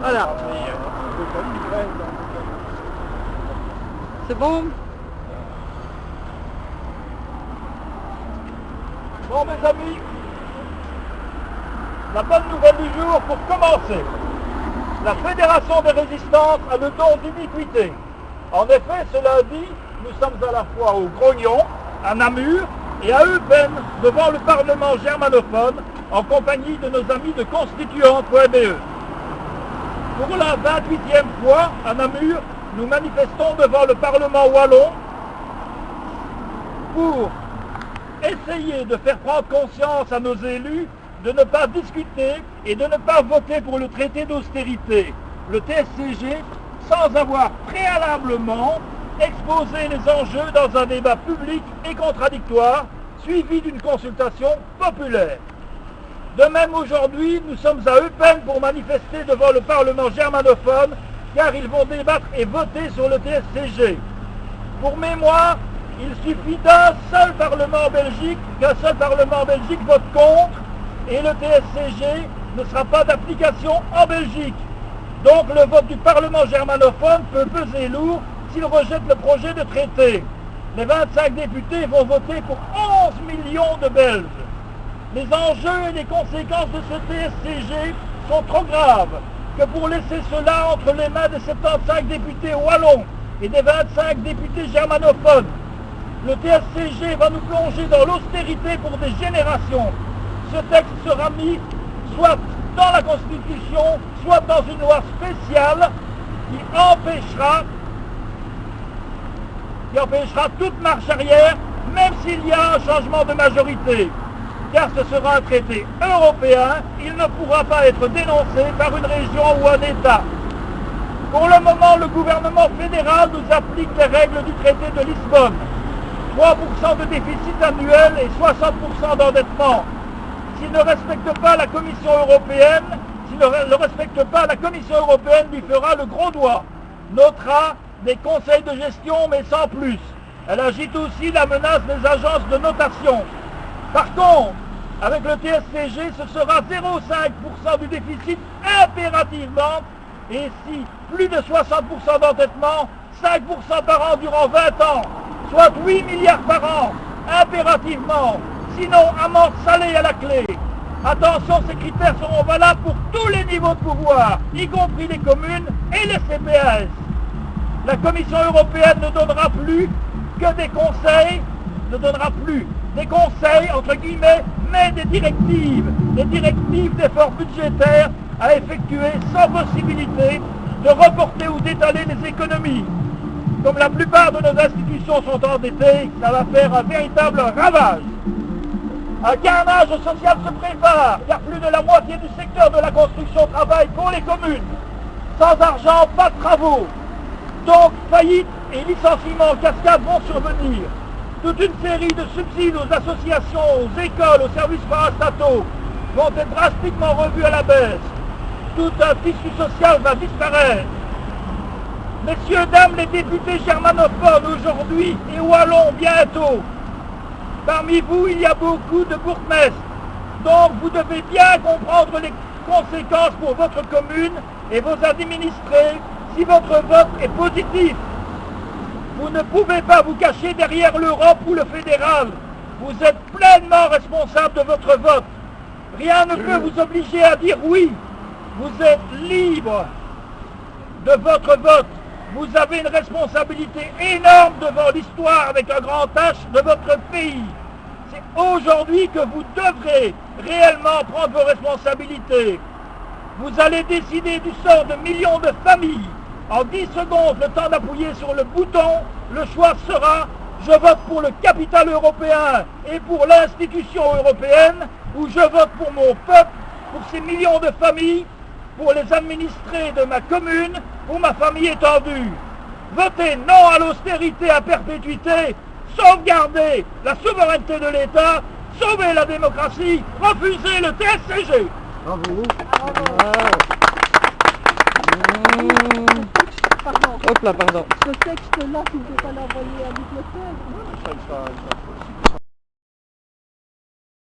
Voilà. C'est bon? Bon mes amis, la bonne nouvelle du jour pour commencer. La Fédération des résistances a le don d'ubiquité. En effet, ce lundi, nous sommes à la fois au Grognon, à Namur et à Eupen, devant le Parlement germanophone, en compagnie de nos amis de Constituante.be. Pour la 28e fois, à Namur, nous manifestons devant le Parlement wallon pour essayer de faire prendre conscience à nos élus de ne pas discuter et de ne pas voter pour le traité d'austérité, le TSCG, sans avoir préalablement exposé les enjeux dans un débat public et contradictoire, suivi d'une consultation populaire. De même aujourd'hui, nous sommes à Eupen pour manifester devant le Parlement germanophone, car ils vont débattre et voter sur le TSCG. Pour mémoire, il suffit d'un seul Parlement en Belgique, qu'un seul Parlement en Belgique vote contre, et le TSCG ne sera pas d'application en Belgique. Donc le vote du Parlement germanophone peut peser lourd s'il rejette le projet de traité. Les 25 députés vont voter pour 11 millions de Belges. Les enjeux et les conséquences de ce TSCG sont trop graves que pour laisser cela entre les mains des 75 députés wallons et des 25 députés germanophones. Le TSCG va nous plonger dans l'austérité pour des générations. Ce texte sera mis soit dans la Constitution, soit dans une loi spéciale qui empêchera toute marche arrière, même s'il y a un changement de majorité. Car ce sera un traité européen, il ne pourra pas être dénoncé par une région ou un État. Pour le moment, le gouvernement fédéral nous applique les règles du traité de Lisbonne. 3% de déficit annuel et 60% d'endettement. S'il ne respecte pas la Commission européenne, la Commission européenne lui fera le gros doigt. Notera des conseils de gestion, mais sans plus. Elle agite aussi la menace des agences de notation. Par contre, avec le TSCG, ce sera 0,5% du déficit impérativement, et si plus de 60% d'endettement, 5% par an durant 20 ans, soit 8 milliards par an, impérativement, sinon amende salée à la clé. Attention, ces critères seront valables pour tous les niveaux de pouvoir, y compris les communes et les CPAS. La Commission européenne ne donnera plus que des conseils, entre guillemets, mais des directives d'efforts budgétaires à effectuer sans possibilité de reporter ou d'étaler les économies. Comme la plupart de nos institutions sont endettées, ça va faire un véritable ravage. Un carnage social se prépare, car plus de la moitié du secteur de la construction travaille pour les communes. Sans argent, pas de travaux. Donc, faillite et licenciements en cascade vont survenir. Toute une série de subsides aux associations, aux écoles, aux services parastataux vont être drastiquement revus à la baisse. Tout un tissu social va disparaître. Messieurs, dames, les députés germanophones aujourd'hui et wallons bientôt. Parmi vous, il y a beaucoup de bourgmestres. Donc, vous devez bien comprendre les conséquences pour votre commune et vos administrés si votre vote est positif. Vous ne pouvez pas vous cacher derrière l'Europe ou le fédéral. Vous êtes pleinement responsable de votre vote. Rien ne peut vous obliger à dire oui. Vous êtes libre de votre vote. Vous avez une responsabilité énorme devant l'histoire avec un grand H de votre pays. C'est aujourd'hui que vous devrez réellement prendre vos responsabilités. Vous allez décider du sort de millions de familles. En 10 secondes, le temps d'appuyer sur le bouton, le choix sera « Je vote pour le capital européen et pour l'institution européenne » ou « Je vote pour mon peuple, pour ces millions de familles, pour les administrés de ma commune, pour ma famille étendue. » Votez non à l'austérité à perpétuité, sauvegardez la souveraineté de l'État, sauvez la démocratie, refusez le TSCG. Bravo. Pardon. Hop là, pardon. Ce texte-là, tu ne peux pas l'envoyer à bibliothèque.